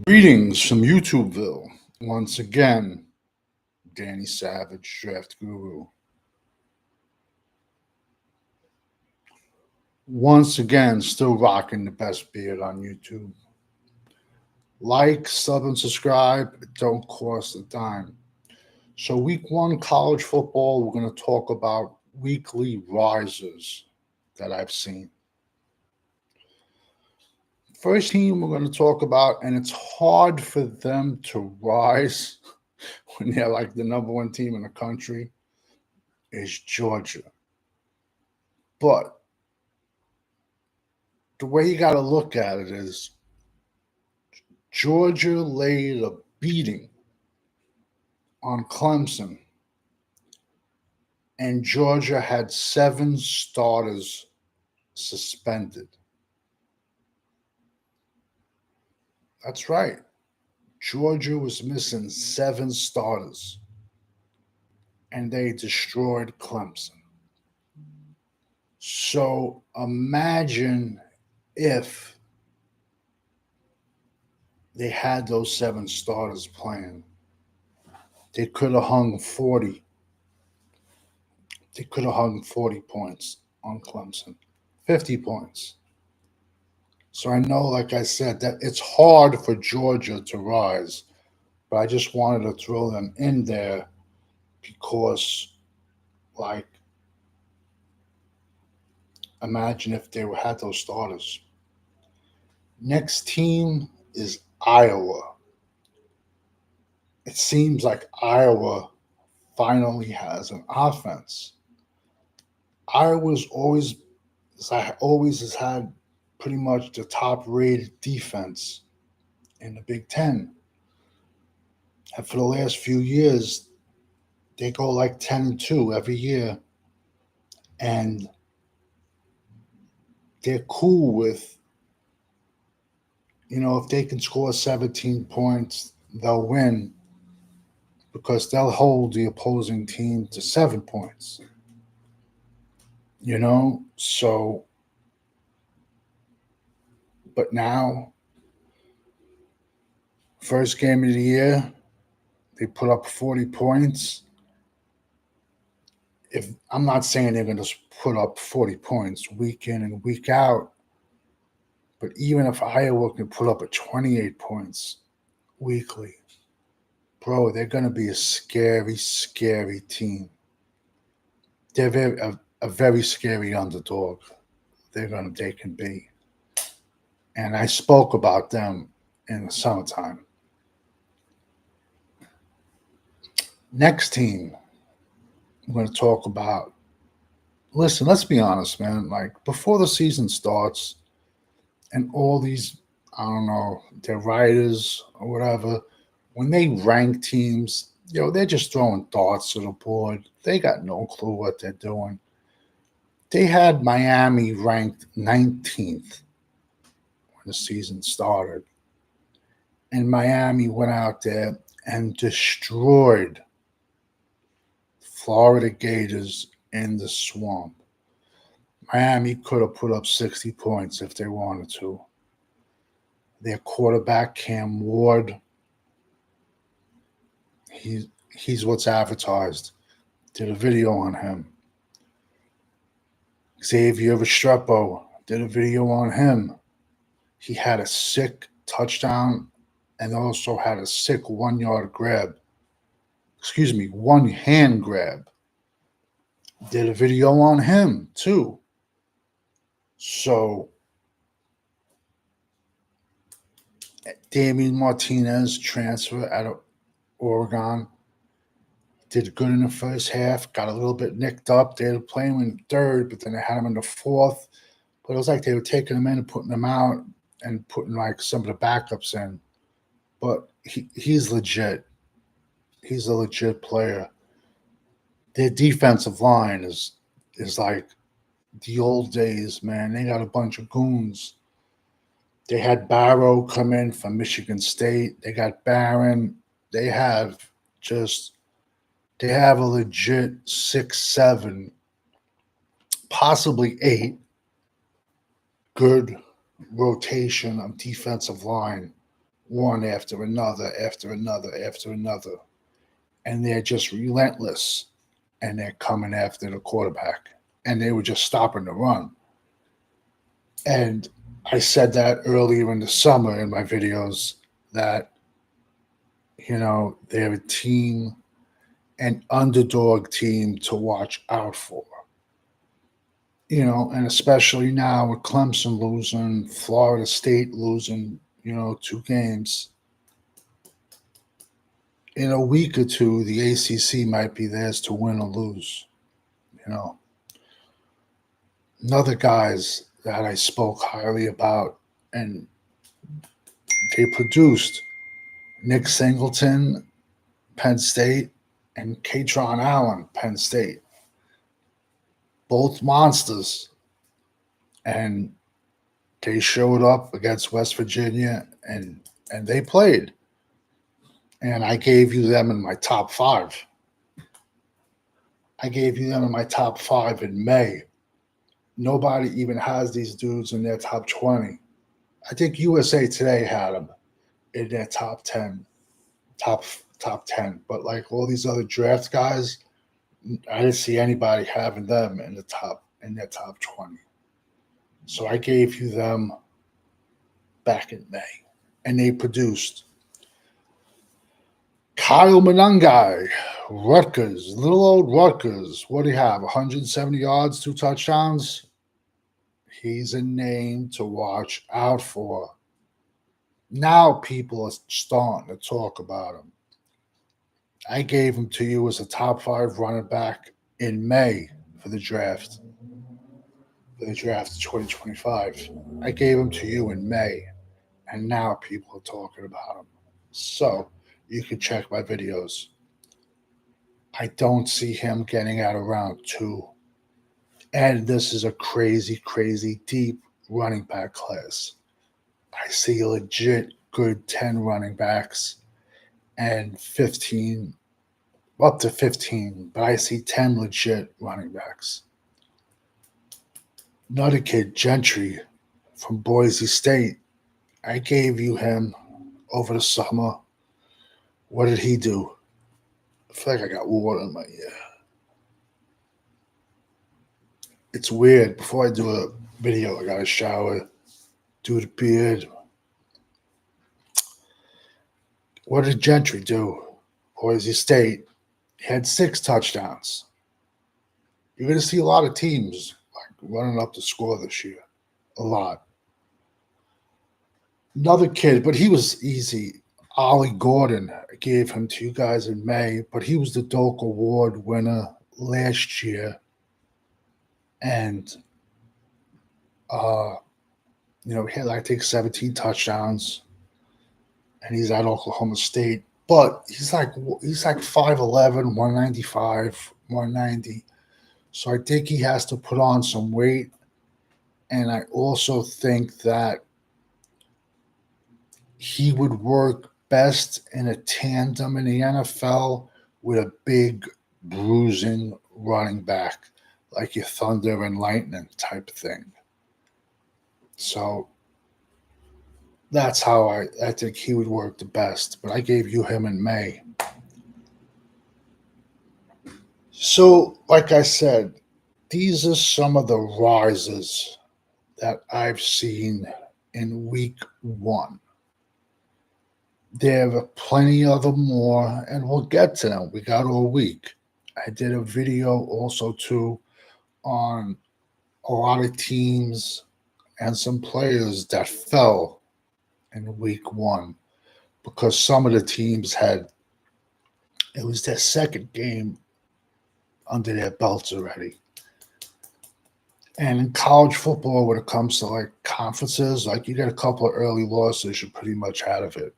Greetings from YouTubeville. Once again, Danny Savage, Draft Guru. Once again, still rocking the best beard on YouTube. Like, sub, and subscribe. It don't cost a dime. So, week one college football, we're going to talk about weekly risers that I've seen. First team we're going to talk about, and it's hard for them to rise when they're like the number one team in the country, is Georgia. But the way you got to look at it is Georgia laid a beating on Clemson, and Georgia had 7 starters suspended. That's right. Georgia was missing 7 starters, and they destroyed Clemson. So imagine if they had those 7 starters playing. They could have hung 40. They could have hung 40 points on Clemson, 50 points. So I know, like I said, that it's hard for Georgia to rise, but I just wanted to throw them in there because, like, imagine if they had those starters. Next team is Iowa. It seems like Iowa finally has an offense. Iowa's always has had pretty much the top rated defense in the Big Ten. And for the last few years, they go like 10-2 every year. And they're cool with, if they can score 17 points, they'll win because they'll hold the opposing team to 7 points. So, but now, first game of the year, they put up 40 points. If I'm not saying they're going to put up 40 points week in and week out, but even if Iowa can put up a 28 points weekly, bro, they're going to be a scary, scary team. They're a very scary underdog. They can be. And I spoke about them in the summertime. Next team I'm going to talk about. Listen, let's be honest, man. Like, before the season starts and all these, I don't know, their writers or whatever, when they rank teams, they're just throwing darts to the board. They got no clue what they're doing. They had Miami ranked 19th when the season started. And Miami went out there and destroyed Florida Gators in the swamp. Miami could have put up 60 points if they wanted to. Their quarterback, Cam Ward, he's what's advertised. Did a video on him. Xavier Restrepo did a video on him. He had a sick touchdown and also had a sick 1-yard grab. 1-hand grab. Did a video on him too. So Damian Martinez, transfer out of Oregon, did good in the first half, got a little bit nicked up. They were playing him in third, but then they had him in the fourth. But it was like they were taking him in and putting him out and putting like some of the backups in. But he's legit. He's a legit player. Their defensive line is like the old days, man. They got a bunch of goons. They had Barrow come in from Michigan State. They got Barron. They have a legit 6, 7, possibly 8 good rotation of defensive line one after another, after another, after another. And they're just relentless. And they're coming after the quarterback. And they were just stopping the run. And I said that earlier in the summer in my videos that, they're a team, an underdog team to watch out for. And especially now with Clemson losing, Florida State losing, 2 games. In a week or two, the ACC might be theirs to win or lose. Another guys that I spoke highly about, and they produced Nick Singleton, Penn State, and Katron Allen, Penn State. Both monsters. And they showed up against West Virginia and they played. And I gave you them in my top 5. I gave you them in my top 5 in May. Nobody even has these dudes in their top 20. I think USA Today had them in their top 10, top 10. But like all these other draft guys, I didn't see anybody having them in their top 20. So I gave you them back in May, and they produced. Kyle Monangai, Rutgers, little old Rutgers. What do you have? 170 yards, 2 touchdowns. He's a name to watch out for. Now people are starting to talk about him. I gave him to you as a top 5 running back in May for the draft. For the draft of 2025. I gave him to you in May, and now people are talking about him. So you can check my videos. I don't see him getting out of round 2. And this is a crazy, crazy deep running back class. I see a legit good 10 running backs and 15, up to 15, but I see 10 legit running backs. Another kid, Gentry, from Boise State. I gave you him over the summer. What did he do? I feel like I got water in my ear. It's weird. Before I do a video, I got to shower, do the beard. What did Gentry do? Boise State. He had 6 touchdowns. You're going to see a lot of teams like running up the score this year. A lot. Another kid, but he was easy. Ollie Gordon. I gave him to you guys in May, but he was the Doak Award winner last year. And, he had, I think, 17 touchdowns. And he's at Oklahoma State. But he's like 5'11", 195, 190. So I think he has to put on some weight. And I also think that he would work best in a tandem in the NFL with a big, bruising running back, like your Thunder and Lightning type thing. So that's how I think he would work the best. But I gave you him in May. So, like I said, these are some of the rises that I've seen in week 1. There are plenty of them more, and we'll get to them. We got all week. I did a video also, too, on a lot of teams and some players that fell in week 1 because some of the teams it was their second game under their belts already. And in college football, when it comes to like conferences, like you get a couple of early losses, you're pretty much out of it.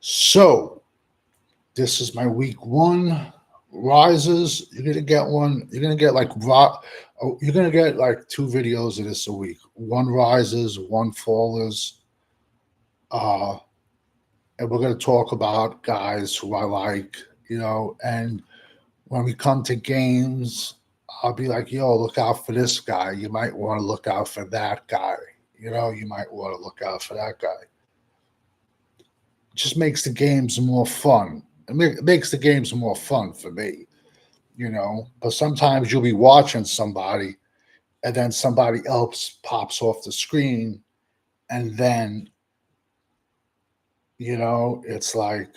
So this is my week 1 rises. You're gonna get one. You're gonna get like 2 videos of this a week. 1 rises, 1 fallers. And we're gonna talk about guys who I like, and when we come to games, I'll be like, yo, look out for this guy. You might want to look out for that guy. You might want to look out for that guy. just makes the games more fun. It makes the games more fun for me, you know. But sometimes you'll be watching somebody, and then somebody else pops off the screen, and then it's like,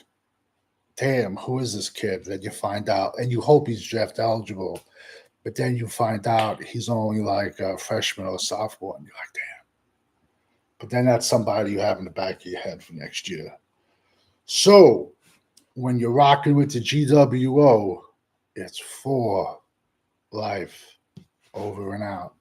damn, who is this kid? Then you find out, and you hope he's draft eligible, but then you find out he's only like a freshman or sophomore, and you're like, damn. But then that's somebody you have in the back of your head for next year. So when you're rocking with the GWO, it's for life. Over and out.